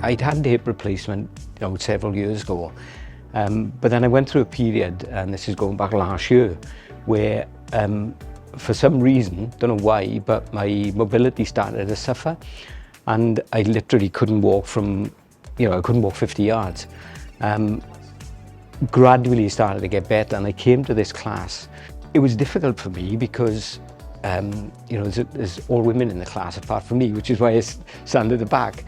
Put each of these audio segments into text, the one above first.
I'd had hip replacement several years ago, but then I went through a period, and this is going back last year, where for some reason, don't know why, but my mobility started to suffer, and I literally couldn't walk from, I couldn't walk 50 yards. Gradually started to get better, and I came to this class. It was difficult for me because there's all women in the class apart from me, which is why I stand at the back.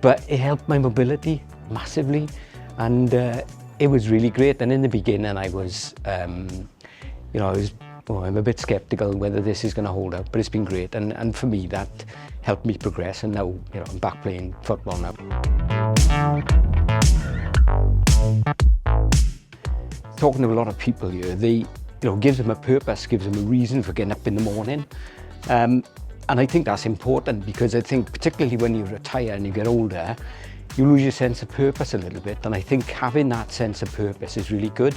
But it helped my mobility massively, and it was really great. And in the beginning, I was, I'm a bit skeptical whether this is going to hold up, but it's been great. And for me, that helped me progress. And now, I'm back playing football now. Talking to a lot of people here, gives them a purpose, gives them a reason for getting up in the morning. And I think that's important, because I think particularly when you retire and you get older, you lose your sense of purpose a little bit. And I think having that sense of purpose is really good.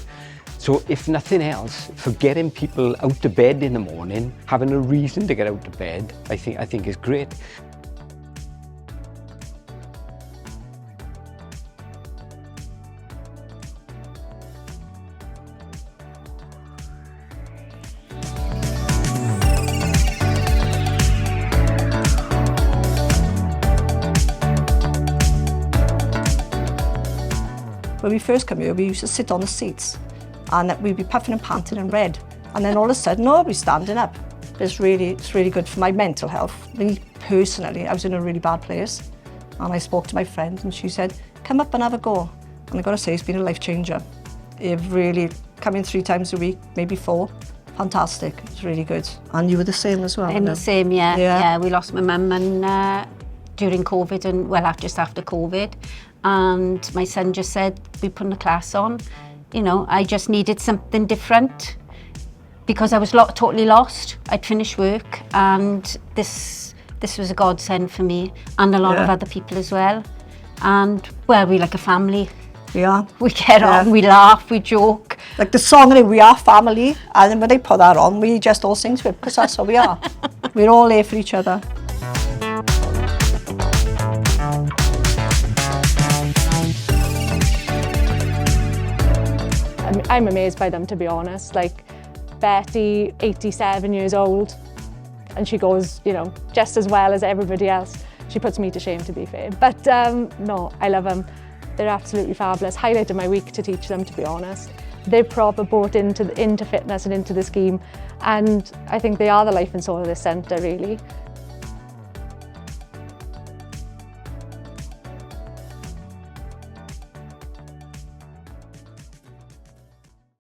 So if nothing else, for getting people out of bed in the morning, having a reason to get out of bed, I think is great. When we first come here, we used to sit on the seats, and we'd be puffing and panting and red. And then all of a sudden, we're standing up. It's really good for my mental health. Me personally, I was in a really bad place, and I spoke to my friend, and she said, "Come up and have a go." And I got to say, it's been a life changer. It really coming 3 times a week, maybe 4. Fantastic. It's really good. And you were the same as well. I'm the same, yeah. Yeah. We lost my mum during COVID, and just after COVID. And my son just said, we put a class on. I just needed something different because I was totally lost. I'd finished work, and this was a godsend for me and a lot of other people as well. And we're like a family. Yeah. We get on, we laugh, we joke. Like the song, we are family, and then when they put that on, we just all sing to it, because that's how we are. We're all there for each other. I'm amazed by them, to be honest. Like Betty, 87 years old, and she goes, just as well as everybody else. She puts me to shame, to be fair. But no, I love them. They're absolutely fabulous. Highlight of my week to teach them, to be honest. They're proper bought into fitness and into the scheme, and I think they are the life and soul of this centre, really.